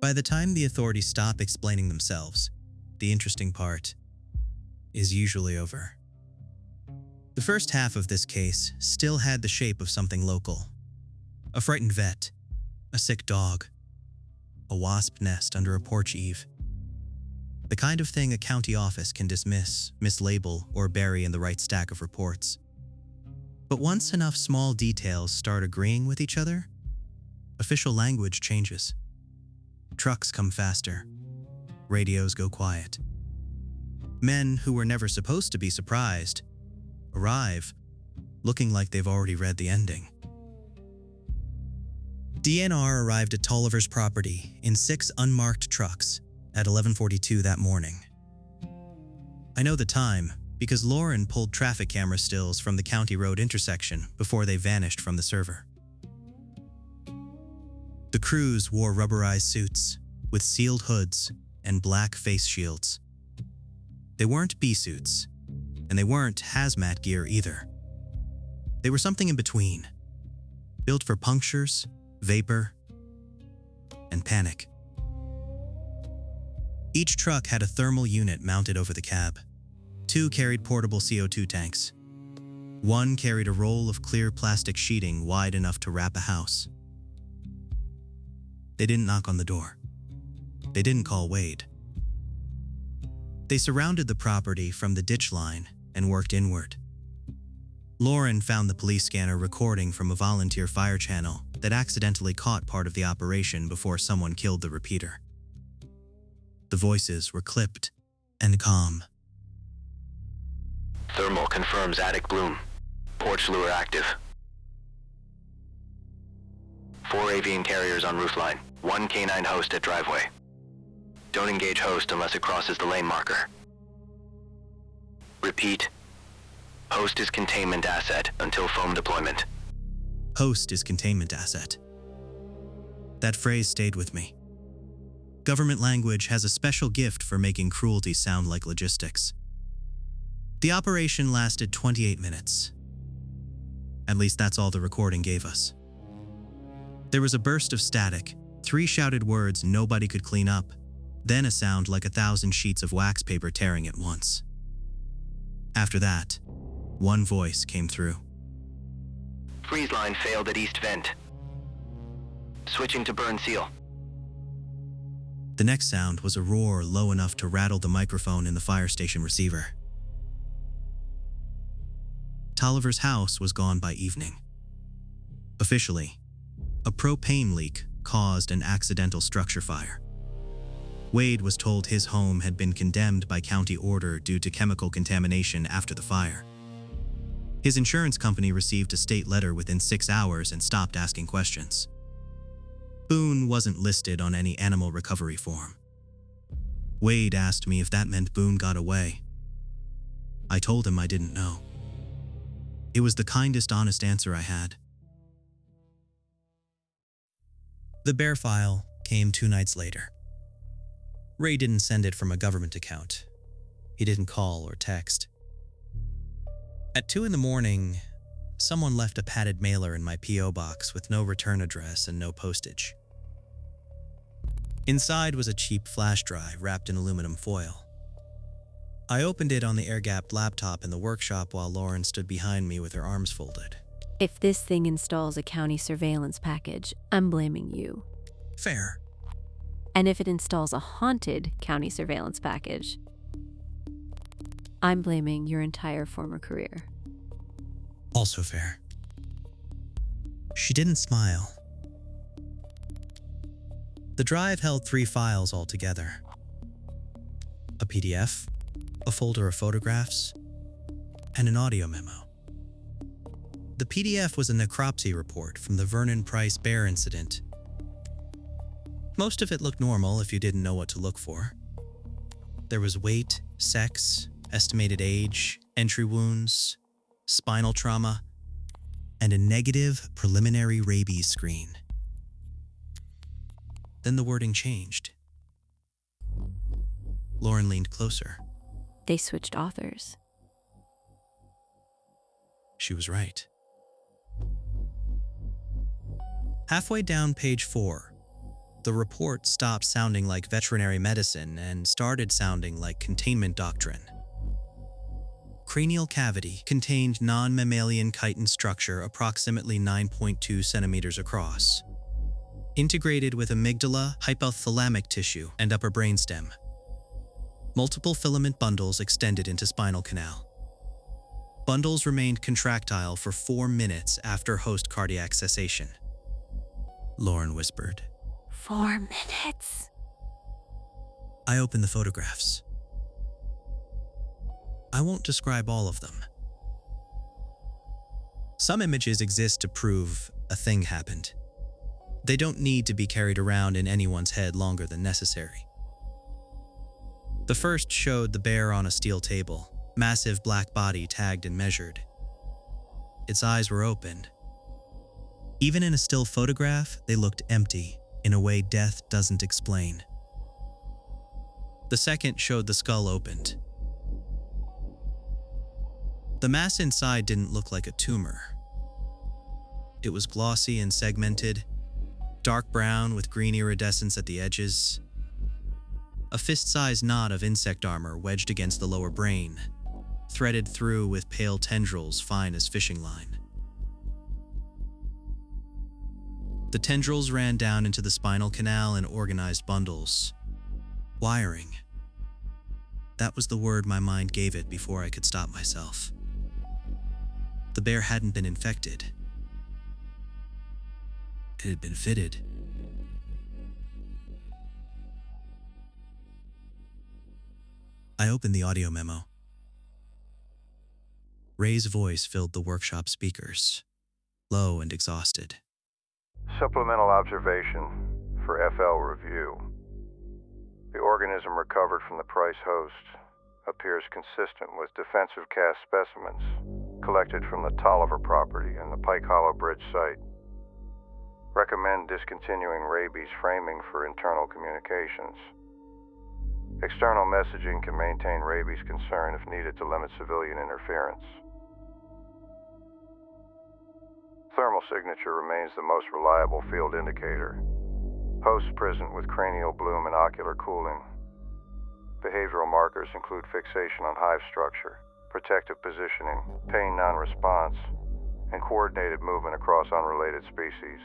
By the time the authorities stop explaining themselves, the interesting part is usually over. The first half of this case still had the shape of something local. A frightened vet, a sick dog, a wasp nest under a porch eave. The kind of thing a county office can dismiss, mislabel, or bury in the right stack of reports. But once enough small details start agreeing with each other, official language changes. Trucks come faster. Radios go quiet. Men who were never supposed to be surprised arrive, looking like they've already read the ending. DNR arrived at Tolliver's property in 6 unmarked trucks at 11:42 that morning. I know the time because Lauren pulled traffic camera stills from the county road intersection before they vanished from the server. The crews wore rubberized suits with sealed hoods and black face shields. They weren't B-suits, and they weren't hazmat gear either. They were something in between, built for punctures, vapor, and panic. Each truck had a thermal unit mounted over the cab. 2 carried portable CO2 tanks. 1 carried a roll of clear plastic sheeting wide enough to wrap a house. They didn't knock on the door. They didn't call Wade. They surrounded the property from the ditch line and worked inward. Lauren found the police scanner recording from a volunteer fire channel that accidentally caught part of the operation before someone killed the repeater. The voices were clipped and calm. Thermal confirms attic bloom. Porch lure active. 4 avian carriers on roofline. 1 canine host at driveway. Don't engage host unless it crosses the lane marker. Repeat. Host is containment asset until foam deployment. Host is containment asset. That phrase stayed with me. Government language has a special gift for making cruelty sound like logistics. The operation lasted 28 minutes. At least that's all the recording gave us. There was a burst of static, 3 shouted words nobody could clean up, then a sound like 1,000 sheets of wax paper tearing at once. After that, 1 voice came through. Freeze line failed at east vent. Switching to burn seal. The next sound was a roar low enough to rattle the microphone in the fire station receiver. Tolliver's house was gone by evening. Officially, a propane leak caused an accidental structure fire. Wade was told his home had been condemned by county order due to chemical contamination after the fire. His insurance company received a state letter within 6 hours and stopped asking questions. Boone wasn't listed on any animal recovery form. Wade asked me if that meant Boone got away. I told him I didn't know. It was the kindest, honest answer I had. The bear file came 2 nights later. Ray didn't send it from a government account. He didn't call or text. At 2 in the morning, someone left a padded mailer in my P.O. box with no return address and no postage. Inside was a cheap flash drive wrapped in aluminum foil. I opened it on the air-gapped laptop in the workshop while Lauren stood behind me with her arms folded. If this thing installs a county surveillance package, I'm blaming you. Fair. And if it installs a haunted county surveillance package, I'm blaming your entire former career. Also fair. She didn't smile. The drive held 3 files altogether. A PDF, a folder of photographs, and an audio memo. The PDF was a necropsy report from the Vernon Price bear incident. Most of it looked normal if you didn't know what to look for. There was weight, sex, estimated age, entry wounds, spinal trauma, and a negative preliminary rabies screen. Then the wording changed. Lauren leaned closer. They switched authors. She was right. Halfway down page 4, The report stopped sounding like veterinary medicine and started sounding like containment doctrine. Cranial cavity contained non-mammalian chitin structure approximately 9.2 centimeters across, integrated with amygdala, hypothalamic tissue, and upper brainstem. Multiple filament bundles extended into spinal canal. Bundles remained contractile for 4 minutes after host cardiac cessation. Lauren whispered. 4 minutes? I opened the photographs. I won't describe all of them. Some images exist to prove a thing happened. They don't need to be carried around in anyone's head longer than necessary. The first showed the bear on a steel table, massive black body tagged and measured. Its eyes were open. Even in a still photograph, they looked empty in a way death doesn't explain. The second showed the skull opened. The mass inside didn't look like a tumor. It was glossy and segmented, dark brown with green iridescence at the edges. A fist-sized knot of insect armor wedged against the lower brain, threaded through with pale tendrils fine as fishing line. The tendrils ran down into the spinal canal in organized bundles. Wiring. That was the word my mind gave it before I could stop myself. The bear hadn't been infected. It had been fitted. I opened the audio memo. Ray's voice filled the workshop speakers, low and exhausted. Supplemental observation for FL review. The organism recovered from the Price host appears consistent with defensive cast specimens collected from the Tolliver property and the Pike Hollow Bridge site. Recommend discontinuing rabies framing for internal communications. External messaging can maintain rabies concern if needed to limit civilian interference. Thermal signature remains the most reliable field indicator. Host present with cranial bloom and ocular cooling. Behavioral markers include fixation on hive structure, protective positioning, pain non-response, and coordinated movement across unrelated species.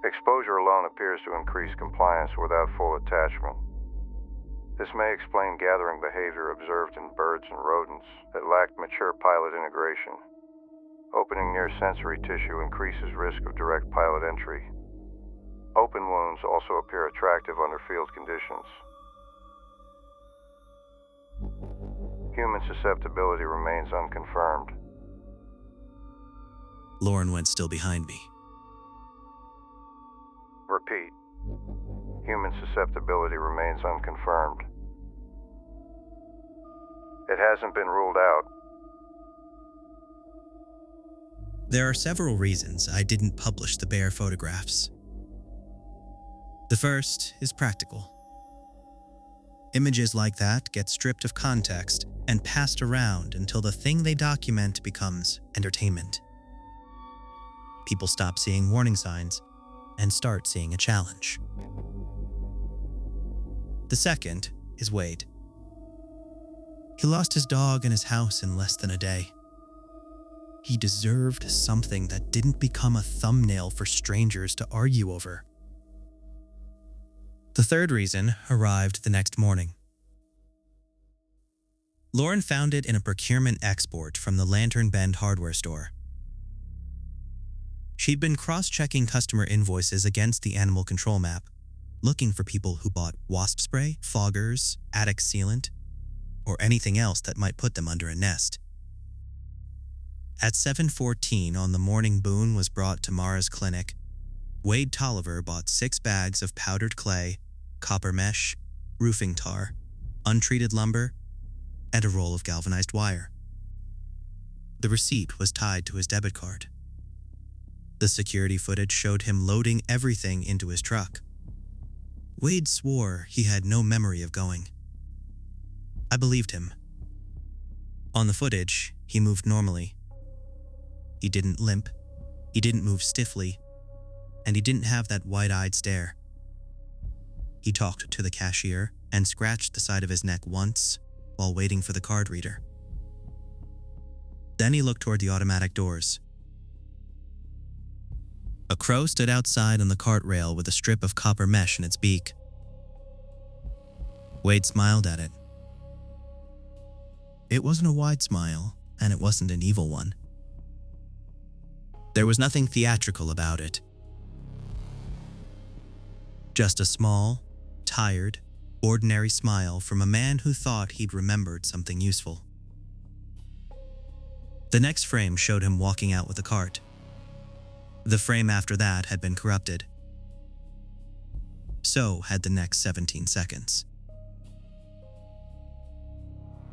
Exposure alone appears to increase compliance without full attachment. This may explain gathering behavior observed in birds and rodents that lacked mature pilot integration. Opening near sensory tissue increases risk of direct pilot entry. Open wounds also appear attractive under field conditions. Human susceptibility remains unconfirmed. Lauren went still behind me. Repeat. Human susceptibility remains unconfirmed. It hasn't been ruled out. There are several reasons I didn't publish the bear photographs. The first is practical. Images like that get stripped of context and passed around until the thing they document becomes entertainment. People stop seeing warning signs and start seeing a challenge. The second is Wade. He lost his dog and his house in less than a day. He deserved something that didn't become a thumbnail for strangers to argue over. The third reason arrived the next morning. Lauren found it in a procurement export from the Lantern Bend hardware store. She'd been cross-checking customer invoices against the animal control map, looking for people who bought wasp spray, foggers, attic sealant, or anything else that might put them under a nest. At 7:14 on the morning Boone was brought to Mara's clinic, Wade Tolliver bought 6 bags of powdered clay, copper mesh, roofing tar, untreated lumber, and a roll of galvanized wire. The receipt was tied to his debit card. The security footage showed him loading everything into his truck. Wade swore he had no memory of going. I believed him. On the footage, he moved normally. He didn't limp. He didn't move stiffly. and he didn't have that wide-eyed stare. He talked to the cashier and scratched the side of his neck once while waiting for the card reader. Then he looked toward the automatic doors. A crow stood outside on the cart rail with a strip of copper mesh in its beak. Wade smiled at it. It wasn't a wide smile, and it wasn't an evil one. There was nothing theatrical about it. Just a small, tired, ordinary smile from a man who thought he'd remembered something useful. The next frame showed him walking out with a cart. The frame after that had been corrupted. So had the next 17 seconds.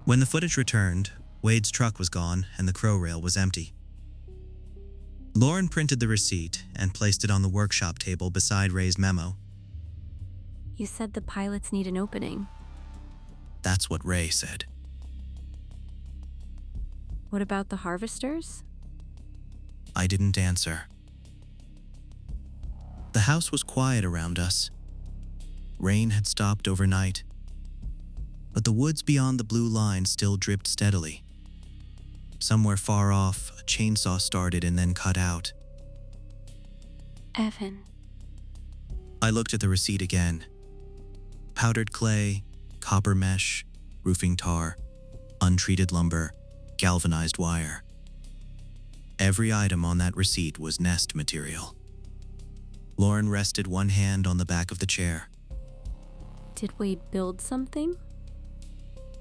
When the footage returned, Wade's truck was gone and the crow rail was empty. Lauren printed the receipt and placed it on the workshop table beside Ray's memo. You said the pilots need an opening. That's what Ray said. What about the harvesters? I didn't answer. The house was quiet around us. Rain had stopped overnight, but the woods beyond the blue line still dripped steadily. Somewhere far off, a chainsaw started and then cut out. Evan. I looked at the receipt again. Powdered clay, copper mesh, roofing tar, untreated lumber, galvanized wire. Every item on that receipt was nest material. Lauren rested one hand on the back of the chair. Did Wade build something?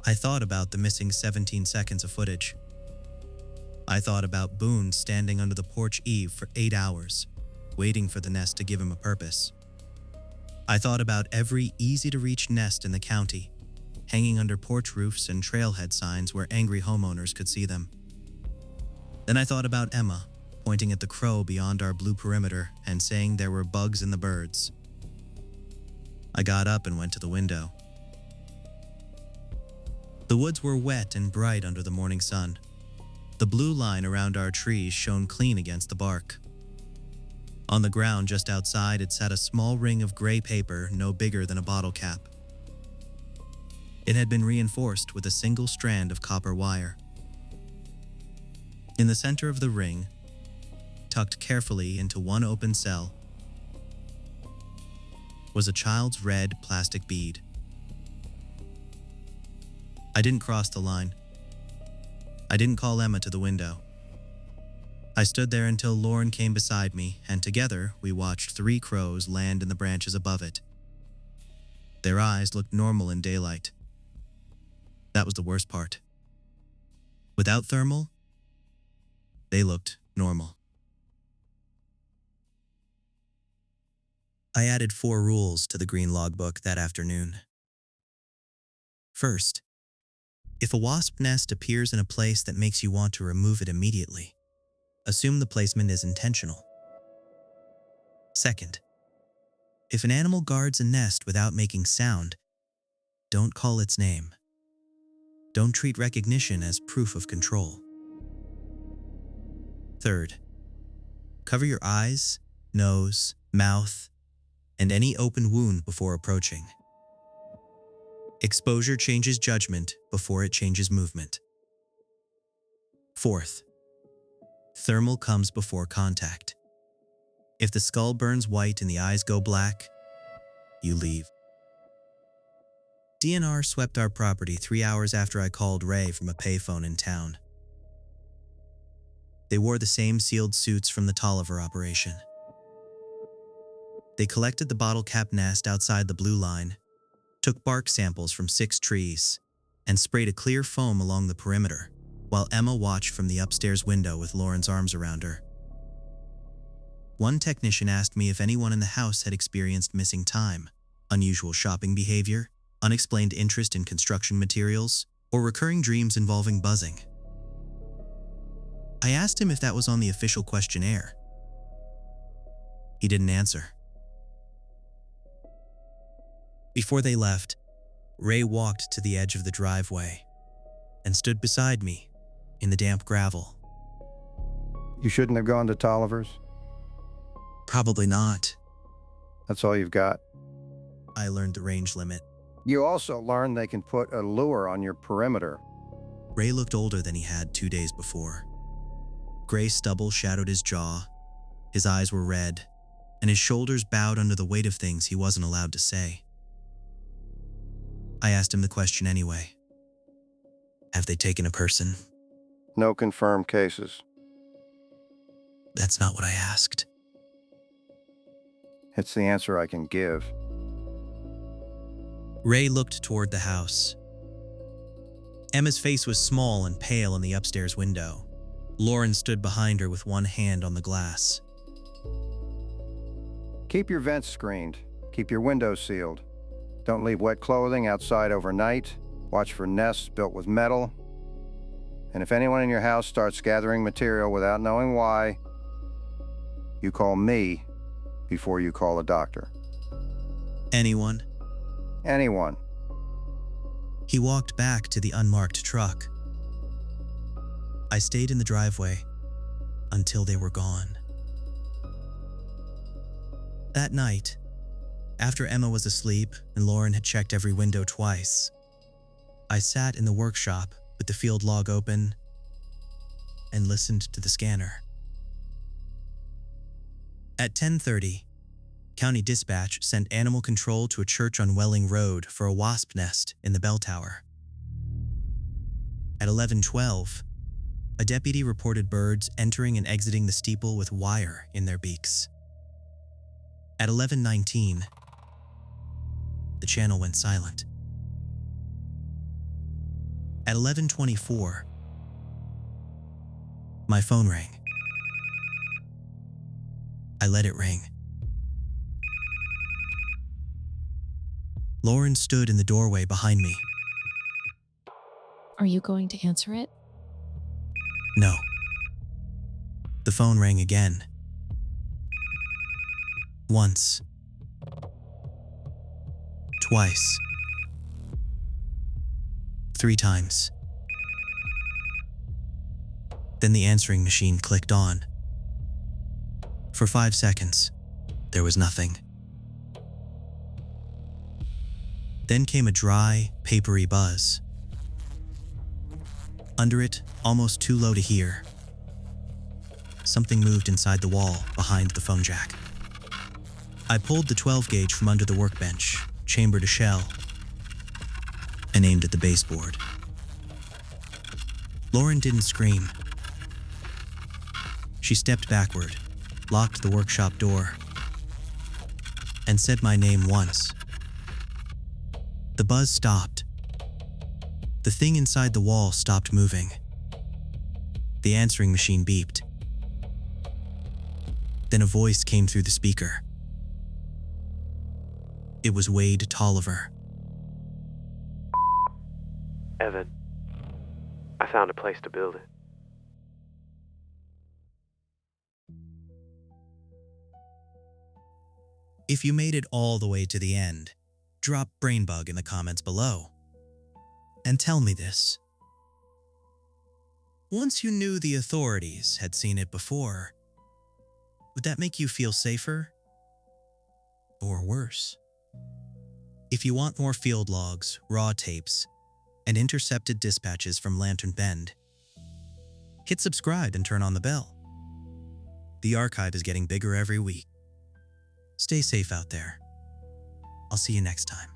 I thought about the missing 17 seconds of footage. I thought about Boone standing under the porch eave for 8 hours, waiting for the nest to give him a purpose. I thought about every easy-to-reach nest in the county, hanging under porch roofs and trailhead signs where angry homeowners could see them. Then I thought about Emma, pointing at the crow beyond our blue perimeter and saying there were bugs in the birds. I got up and went to the window. The woods were wet and bright under the morning sun. The blue line around our trees shone clean against the bark. On the ground just outside, it sat a small ring of gray paper no bigger than a bottle cap. It had been reinforced with a single strand of copper wire. In the center of the ring, tucked carefully into one open cell, was a child's red plastic bead. I didn't cross the line. I didn't call Emma to the window. I stood there until Lauren came beside me, and together we watched 3 crows land in the branches above it. Their eyes looked normal in daylight. That was the worst part. Without thermal, they looked normal. I added 4 rules to the green logbook that afternoon. First, if a wasp nest appears in a place that makes you want to remove it immediately, assume the placement is intentional. Second, if an animal guards a nest without making sound, don't call its name. Don't treat recognition as proof of control. Third, cover your eyes, nose, mouth, and any open wound before approaching. Exposure changes judgment before it changes movement. Fourth, thermal comes before contact. If the skull burns white and the eyes go black, you leave. DNR swept our property 3 hours after I called Ray from a payphone in town. They wore the same sealed suits from the Tolliver Operation. They collected the bottle cap nest outside the blue line, took bark samples from 6 trees, and sprayed a clear foam along the perimeter, while Emma watched from the upstairs window with Lauren's arms around her. One technician asked me if anyone in the house had experienced missing time, unusual shopping behavior, unexplained interest in construction materials, or recurring dreams involving buzzing. I asked him if that was on the official questionnaire. He didn't answer. Before they left, Ray walked to the edge of the driveway and stood beside me in the damp gravel. You shouldn't have gone to Tolliver's. Probably not. That's all you've got? I learned the range limit. You also learned they can put a lure on your perimeter. Ray looked older than he had 2 days before. Gray stubble shadowed his jaw, his eyes were red, and his shoulders bowed under the weight of things he wasn't allowed to say. I asked him the question anyway. Have they taken a person? No confirmed cases. That's not what I asked. It's the answer I can give. Ray looked toward the house. Emma's face was small and pale in the upstairs window. Lauren stood behind her with one hand on the glass. Keep your vents screened. Keep your windows sealed. Don't leave wet clothing outside overnight. Watch for nests built with metal. And if anyone in your house starts gathering material without knowing why, you call me before you call a doctor. Anyone? Anyone. He walked back to the unmarked truck. I stayed in the driveway until they were gone. That night, after Emma was asleep and Lauren had checked every window twice, I sat in the workshop with the field log open and listened to the scanner. At 10:30, County Dispatch sent animal control to a church on Welling Road for a wasp nest in the bell tower. At 11:12, a deputy reported birds entering and exiting the steeple with wire in their beaks. At 11:19, the channel went silent. At 11:24, my phone rang. I let it ring. Lauren stood in the doorway behind me. Are you going to answer it? No. The phone rang again. Once. Twice. 3 times. Then the answering machine clicked on. For 5 seconds, there was nothing. Then came a dry, papery buzz. Under it, almost too low to hear, something moved inside the wall behind the phone jack. I pulled the 12 gauge from under the workbench, chambered a shell, and aimed at the baseboard. Lauren didn't scream. She stepped backward, locked the workshop door, and said my name once. The buzz stopped. The thing inside the wall stopped moving. The answering machine beeped. Then a voice came through the speaker. It was Wade Tolliver. Evan, I found a place to build it. If you made it all the way to the end, drop Brainbug in the comments below. And tell me this. Once you knew the authorities had seen it before, would that make you feel safer? Or worse? If you want more field logs, raw tapes, and intercepted dispatches from Lantern Bend, hit subscribe and turn on the bell. The archive is getting bigger every week. Stay safe out there. I'll see you next time.